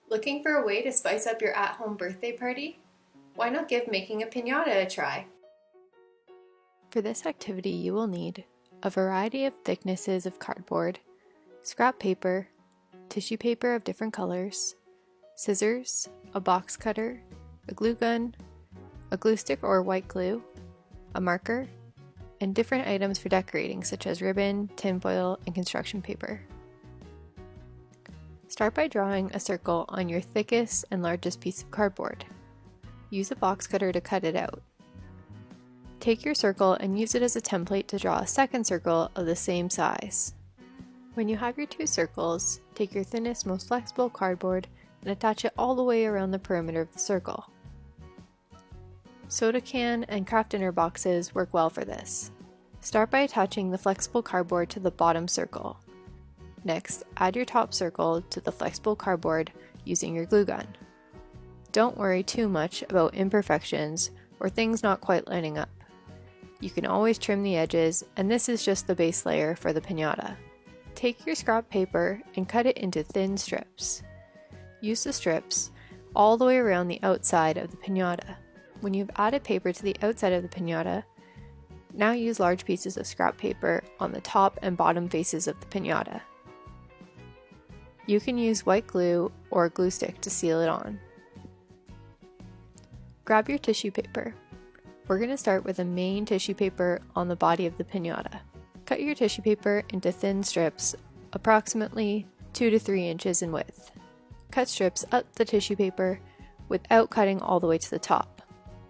Looking for a way to spice up your at-home birthday party? Why not give making a piñata a try? For this activity, you will need a variety of thicknesses of cardboard, scrap paper, tissue paper of different colors, scissors, a box cutter, a glue gun, a glue stick or white glue, a marker, and different items for decorating such as ribbon, tinfoil, and construction paper. Start by drawing a circle on your thickest and largest piece of cardboard. Use a box cutter to cut it out. Take your circle and use it as a template to draw a second circle of the same size. When you have your two circles, take your thinnest, most flexible cardboard and attach it all the way around the perimeter of the circle. Soda can and craft dinner boxes work well for this. Start by attaching the flexible cardboard to the bottom circle. Next, add your top circle to the flexible cardboard using your glue gun. Don't worry too much about imperfections or things not quite lining up. You can always trim the edges, and this is just the base layer for the piñata. Take your scrap paper and cut it into thin strips. Use the strips all the way around the outside of the piñata. When you've added paper to the outside of the piñata, now use large pieces of scrap paper on the top and bottom faces of the piñata. You can use white glue or a glue stick to seal it on. Grab your tissue paper. We're going to start with the main tissue paper on the body of the piñata. Cut your tissue paper into thin strips, approximately 2 to 3 inches in width. Cut strips up the tissue paper without cutting all the way to the top.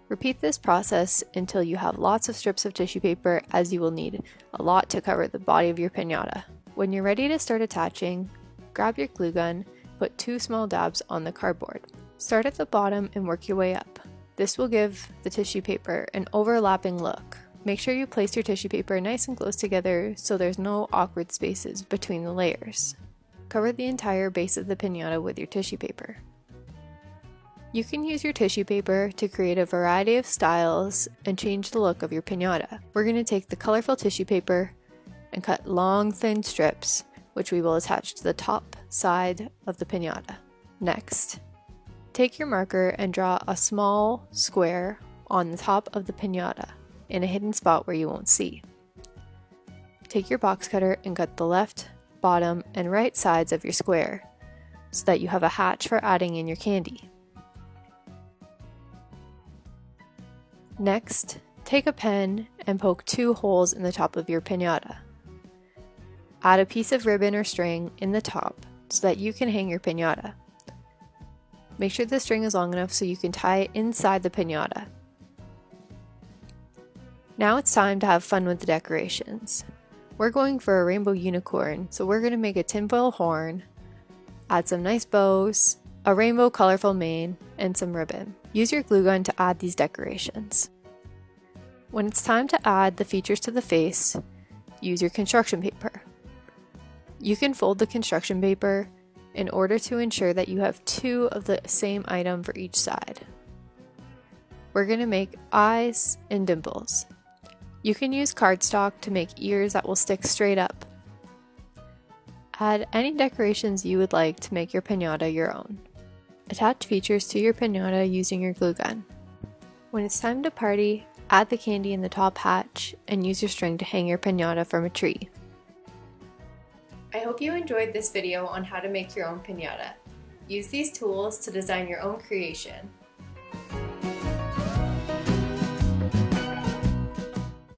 Repeat this process until you have lots of strips of tissue paper, as you will need a lot to cover the body of your piñata. When you're ready to start attaching, grab your glue gun, put 2 small dabs on the cardboard. Start at the bottom and work your way up. This will give the tissue paper an overlapping look. Make sure you place your tissue paper nice and close together so there's no awkward spaces between the layers. Cover the entire base of the piñata with your tissue paper. You can use your tissue paper to create a variety of styles and change the look of your piñata. We're going to take the colorful tissue paper and cut long, thin strips, which we will attach to the top side of the piñata. Next, take your marker and draw a small square on the top of the piñata in a hidden spot where you won't see. Take your box cutter and cut the left, bottom, and right sides of your square so that you have a hatch for adding in your candy. Next, take a pen and poke 2 holes in the top of your piñata. Add a piece of ribbon or string in the top so that you can hang your piñata. Make sure the string is long enough so you can tie it inside the piñata. Now it's time to have fun with the decorations. We're going for a rainbow unicorn, so we're going to make a tinfoil horn, add some nice bows, a rainbow colorful mane, and some ribbon. Use your glue gun to add these decorations. When it's time to add the features to the face, use your construction paper. You can fold the construction paper in order to ensure that you have 2 of the same item for each side. We're going to make eyes and dimples. You can use cardstock to make ears that will stick straight up. Add any decorations you would like to make your piñata your own. Attach features to your piñata using your glue gun. When it's time to party, add the candy in the top hatch and use your string to hang your piñata from a tree. I hope you enjoyed this video on how to make your own piñata. Use these tools to design your own creation.